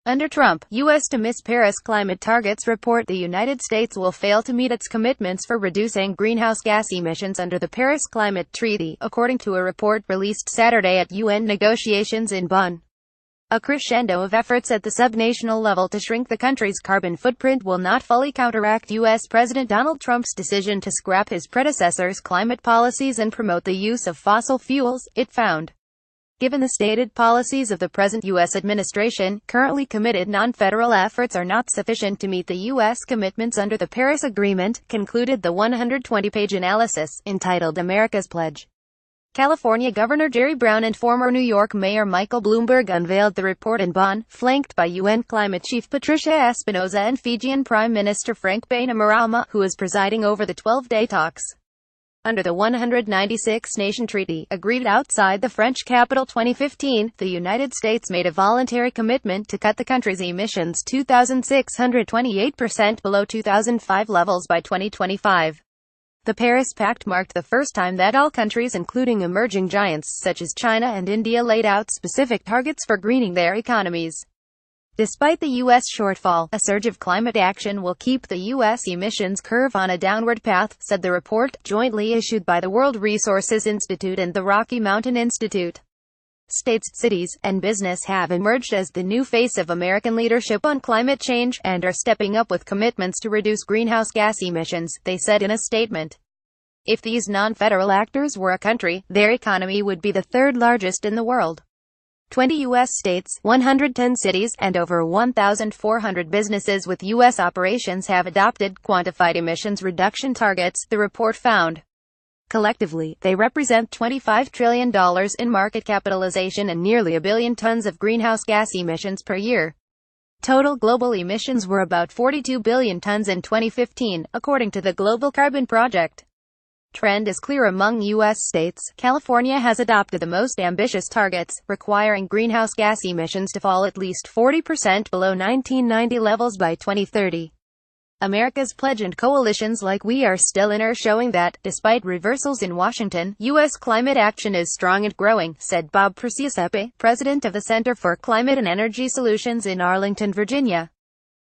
Under Trump, U.S. to miss Paris climate targets. Report: the United States will fail to meet its commitments for reducing greenhouse gas emissions under the Paris Climate Treaty, according to a report released Saturday at UN negotiations in Bonn. A crescendo of efforts at the subnational level to shrink the country's carbon footprint will not fully counteract U.S. President Donald Trump's decision to scrap his predecessor's climate policies and promote the use of fossil fuels, it found. Given the stated policies of the present U.S. administration, currently committed non-federal efforts are not sufficient to meet the U.S. commitments under the Paris Agreement, concluded the 120-page analysis, entitled America's Pledge. California Governor Jerry Brown and former New York Mayor Michael Bloomberg unveiled the report in Bonn, flanked by UN Climate Chief Patricia Espinosa and Fijian Prime Minister Frank Bainimarama, who is presiding over the 12-day talks. Under the 196-nation treaty, agreed outside the French capital 2015, the United States made a voluntary commitment to cut the country's emissions 2,628% below 2005 levels by 2025. The Paris Pact marked the first time that all countries, including emerging giants such as China and India, laid out specific targets for greening their economies. Despite the U.S. shortfall, a surge of climate action will keep the U.S. emissions curve on a downward path, said the report, jointly issued by the World Resources Institute and the Rocky Mountain Institute. States, cities, and business have emerged as the new face of American leadership on climate change, and are stepping up with commitments to reduce greenhouse gas emissions, they said in a statement. If these non-federal actors were a country, their economy would be the third largest in the world. 20 U.S. states, 110 cities, and over 1,400 businesses with U.S. operations have adopted quantified emissions reduction targets, the report found. Collectively, they represent $25 trillion in market capitalization and nearly a billion tons of greenhouse gas emissions per year. Total global emissions were about 42 billion tons in 2015, according to the Global Carbon Project. Trend is clear among U.S. states. California has adopted the most ambitious targets, requiring greenhouse gas emissions to fall at least 40% below 1990 levels by 2030. America's Pledge and coalitions like We Are Still in are showing that, despite reversals in Washington, U.S. climate action is strong and growing, said Bob Preciasepe, president of the Center for Climate and Energy Solutions in Arlington, Virginia.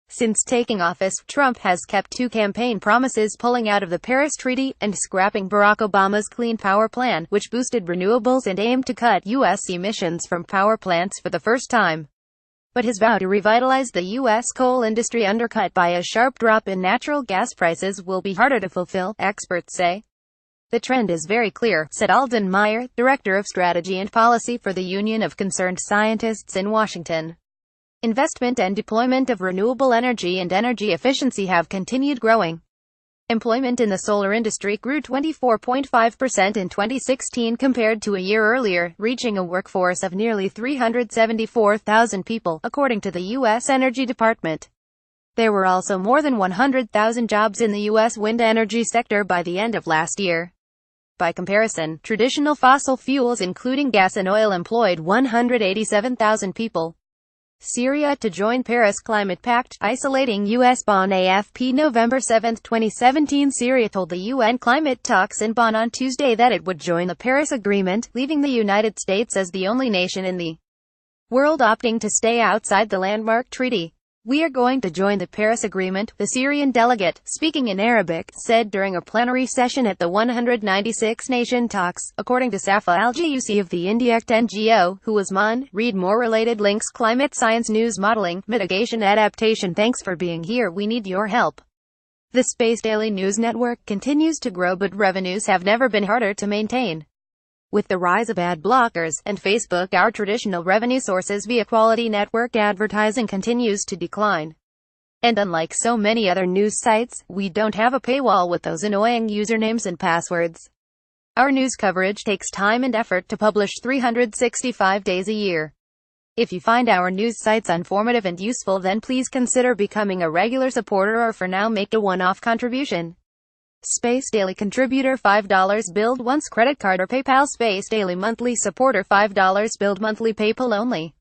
Since taking office, Trump has kept two campaign promises: pulling out of the Paris Treaty, and scrapping Barack Obama's Clean Power Plan, which boosted renewables and aimed to cut U.S. emissions from power plants for the first time. But his vow to revitalize the U.S. coal industry, undercut by a sharp drop in natural gas prices, will be harder to fulfill, experts say. The trend is very clear, said Alden Meyer, director of strategy and policy for the Union of Concerned Scientists in Washington. Investment and deployment of renewable energy and energy efficiency have continued growing. Employment in the solar industry grew 24.5% in 2016 compared to a year earlier, reaching a workforce of nearly 374,000 people, according to the U.S. Energy Department. There were also more than 100,000 jobs in the U.S. wind energy sector by the end of last year. By comparison, traditional fossil fuels including gas and oil employed 187,000 people. Syria to join Paris Climate Pact, isolating U.S. Bonn. AFP November 7, 2017. Syria told the UN climate talks in Bonn on Tuesday that it would join the Paris Agreement, leaving the United States as the only nation in the world opting to stay outside the landmark treaty. We are going to join the Paris Agreement, the Syrian delegate, speaking in Arabic, said during a plenary session at the 196-nation talks, according to Safa Al-Jayousi of the Indiact NGO, who was on. Read more related links. Climate science news, modeling, mitigation, adaptation. Thanks for being here. We need your help. The Space Daily News Network continues to grow, but revenues have never been harder to maintain. With the rise of ad blockers and Facebook, our traditional revenue sources via quality network advertising continues to decline. And unlike so many other news sites, we don't have a paywall with those annoying usernames and passwords. Our news coverage takes time and effort to publish 365 days a year. If you find our news sites informative and useful, then please consider becoming a regular supporter, or for now make a one-off contribution. Space Daily Contributor $5 billed once, credit card or PayPal. Space Daily Monthly Supporter $5 billed monthly, PayPal only.